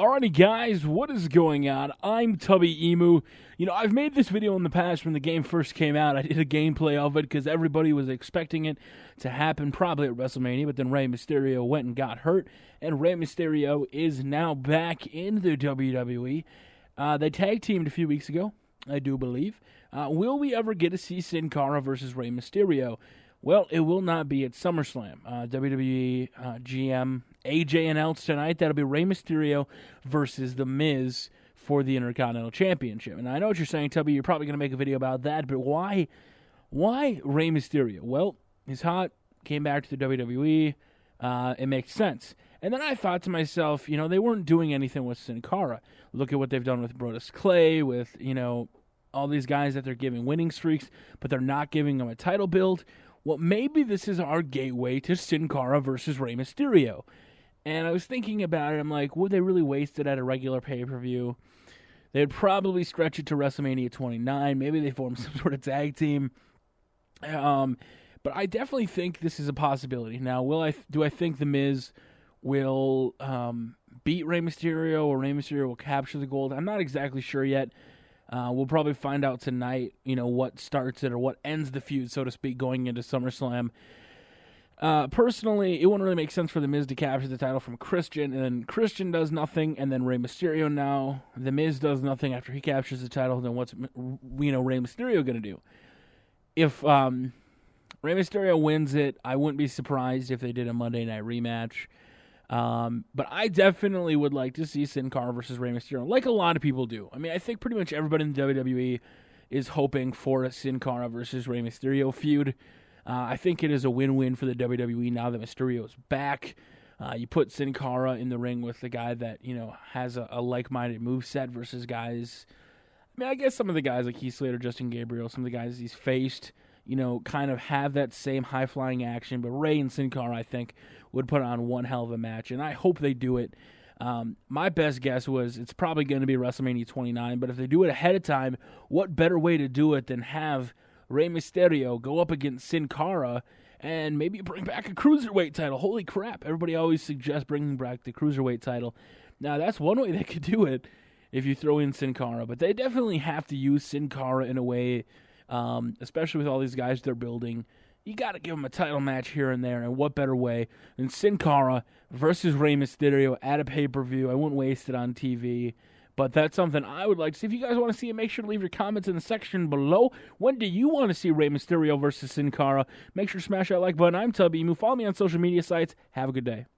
Alrighty guys, what is going on? I'm Tubby Emu. I've made this video in the past when the game first came out. I did a gameplay of it because everybody was expecting it to happen probably at WrestleMania, but then Rey Mysterio went and got hurt, and Rey Mysterio is now back in the WWE. They tag teamed a few weeks ago, I do believe. Will we ever get to see Cara versus Rey Mysterio? Well, it will not be at SummerSlam. WWE GM AJ announced tonight that'll be Rey Mysterio versus The Miz for the Intercontinental Championship. And I know what you're saying, Tubby. You're probably going to make a video about that, but why Rey Mysterio? Well, he's hot, came back to the WWE. It makes sense. And then I thought to myself, they weren't doing anything with Sin Cara. Look at what they've done with WresteCrate, with, all these guys that they're giving winning streaks, but they're not giving them a title build. Well, maybe this is our gateway to Sin Cara versus Rey Mysterio. And I was thinking about it. I'm like, would they really waste it at a regular pay-per-view? They'd probably stretch it to WrestleMania 29. Maybe they form some sort of tag team. But I definitely think this is a possibility. Now, do I think The Miz will beat Rey Mysterio, or Rey Mysterio will capture the gold? I'm not exactly sure yet. We'll probably find out tonight, what starts it or what ends the feud, so to speak, going into SummerSlam. Personally, it wouldn't really make sense for The Miz to capture the title from Christian, and then Christian does nothing, and then Rey Mysterio now. The Miz does nothing after he captures the title, then what's, Rey Mysterio going to do? If Rey Mysterio wins it, I wouldn't be surprised if they did a Monday Night rematch. But I definitely would like to see Sin Cara versus Rey Mysterio, like a lot of people do. I mean, I think pretty much everybody in the WWE is hoping for a Sin Cara versus Rey Mysterio feud. I think it is a win-win for the WWE now that Mysterio is back. You put Sin Cara in the ring with the guy that, has a like-minded moveset versus guys. I mean, I guess some of the guys like Heath Slater, Justin Gabriel, some of the guys he's faced, kind of have that same high-flying action. But Rey and Sin Cara, I think, would put on one hell of a match, and I hope they do it. My best guess was it's probably going to be WrestleMania 29, but if they do it ahead of time, what better way to do it than have Rey Mysterio go up against Sin Cara and maybe bring back a Cruiserweight title? Holy crap, everybody always suggests bringing back the Cruiserweight title. Now, that's one way they could do it if you throw in Sin Cara, but they definitely have to use Sin Cara in a way, especially with all these guys they're building. You got to give them a title match here and there, and what better way than Sin Cara versus Rey Mysterio at a pay-per-view? I wouldn't waste it on TV, but that's something I would like to see. If you guys want to see it, make sure to leave your comments in the section below. When do you want to see Rey Mysterio versus Sin Cara? Make sure to smash that like button. I'm Tubby Emu. Follow me on social media sites. Have a good day.